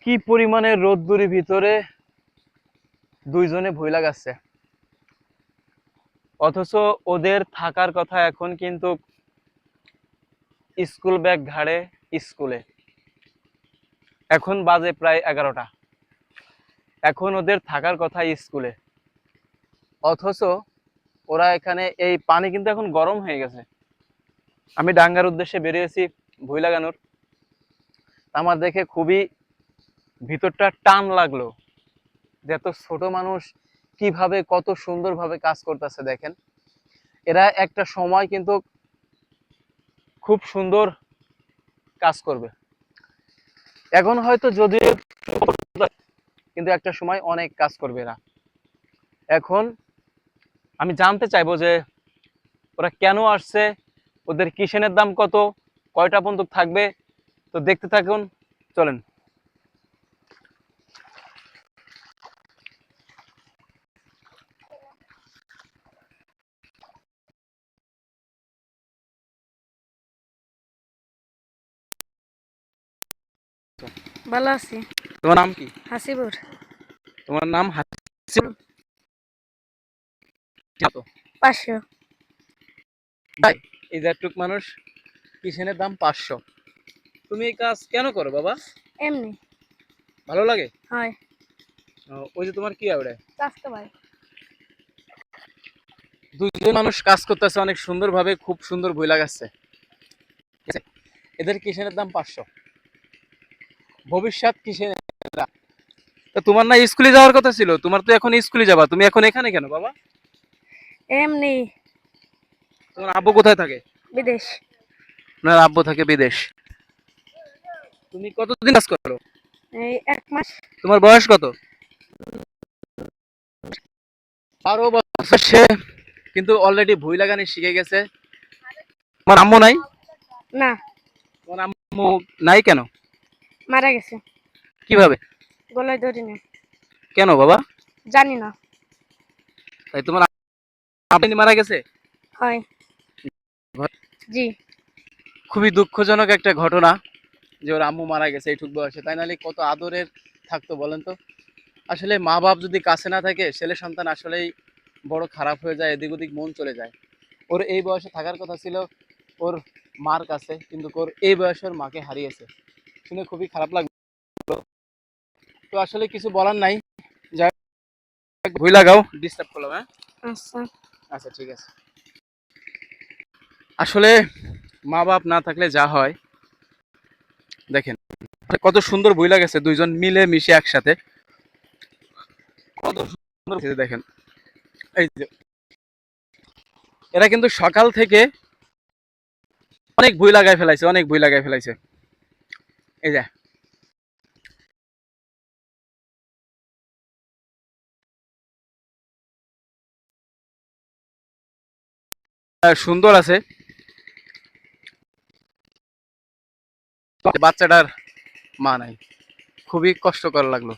কি পরিমাণে রোদ্দুরির ভিতরে দুইজনে ভয় লাগাচ্ছে, অথচ ওদের থাকার কথা এখন কিন্তু স্কুল ব্যাগ ঘাড়ে স্কুলে। এখন বাজে প্রায় 11টা, এখন ওদের থাকার কথা স্কুলে, অথচ ওরা এখানে। এই পানি কিন্তু এখন গরম হয়ে গেছে। আমি ডাঙ্গার উদ্দেশ্যে বেরিয়েছি ভুই লাগানোর। আমার দেখে খুবই ভিতরটা টান লাগলো যে এত ছোট মানুষ কিভাবে কত সুন্দরভাবে কাজ করতেছে দেখেন। এরা একটা সময় কিন্তু খুব সুন্দর কাজ করবে, এখন হয়তো যদিও, কিন্তু একটা সময় অনেক কাজ করবে এরা। এখন আমি জানতে চাইবো যে ওরা কেন আসছে, ওদের কিসেনের দাম কত, কয়টা বন্দুক থাকবে। তো দেখতে থাকুন, চলেন। ভালো আছি। তোমার নাম কি? হাসিবুর। তোমার নাম হাসিব? 500। ভাই, এই যেটুক মানুষ, কিসেনের দাম 500। তুমি এই কাজ কেন করো বাবা? এমনি। ভালো লাগে? হয়। ওই যে তোমার কি আবড়ে চাচতো ভাই। দুইজন মানুষ কাজ করতেছে অনেক সুন্দর ভাবে, খুব সুন্দর বই লাগাচ্ছে। এদের কিসেনের দাম 500। ভবিষ্যৎ কিসেনের? তা তোমার না স্কুলে যাওয়ার কথা ছিল, তোমার তো এখন স্কুলে যাবা, তুমি এখন এখানে কেন বাবা? এমনি। তোমার আব্বু কোথায় থাকে? বিদেশ। আপনার আব্বু থাকে বিদেশ। তুমি কতদিন কাজ করো? এই 1 মাস। তোমার বয়স কত? 12 বছর। সে কিন্তু অলরেডি ভুই লাগানি শিখে গেছে। তোমার আম্মু নাই? না। তোমার আম্মু নাই কেন? মারা গেছে। কিভাবে? গলায় ধরি না। কেন বাবা? জানি না। তাই তোমার আব্বু মারা গেছে? হয়। জি। খুবই দুঃখজনক একটা ঘটনা যে ওর আম্মু মারা গেছে এইটুক বয়সে, তাই নাহলে কত আদরের থাকতো বলেন তো। আসলে মা বাপ যদি কাছে না থাকে, ছেলে সন্তান আসলেই বড় খারাপ হয়ে যায়, এদিক ওদিক মন চলে যায়। ওর এই বয়সে থাকার কথা ছিল ওর মার কাছে, কিন্তু ওর এই বয়সে ওর মাকে হারিয়েছে, শুনে খুবই খারাপ লাগলো। তো আসলে কিছু বলার নাই, যাই ভুই লাগাও, ডিস্টার্ব করলাম। হ্যাঁ, আচ্ছা। আচ্ছা ঠিক আছে। আসলে মা বাপ না থাকলে যা হয়, দেখেন কত সুন্দর বই লাগেছে, দুইজন মিলে মিশে একসাথে কত সুন্দর দেখেন। এই যে এরা কিন্তু সকাল থেকে অনেক বই লাগাই ফেলাইছে, অনেক বই লাগাই ফেলাইছে। এই যে সুন্দর আছে, বাচ্চাটার মা নাই, খুবই কষ্টকর লাগলো।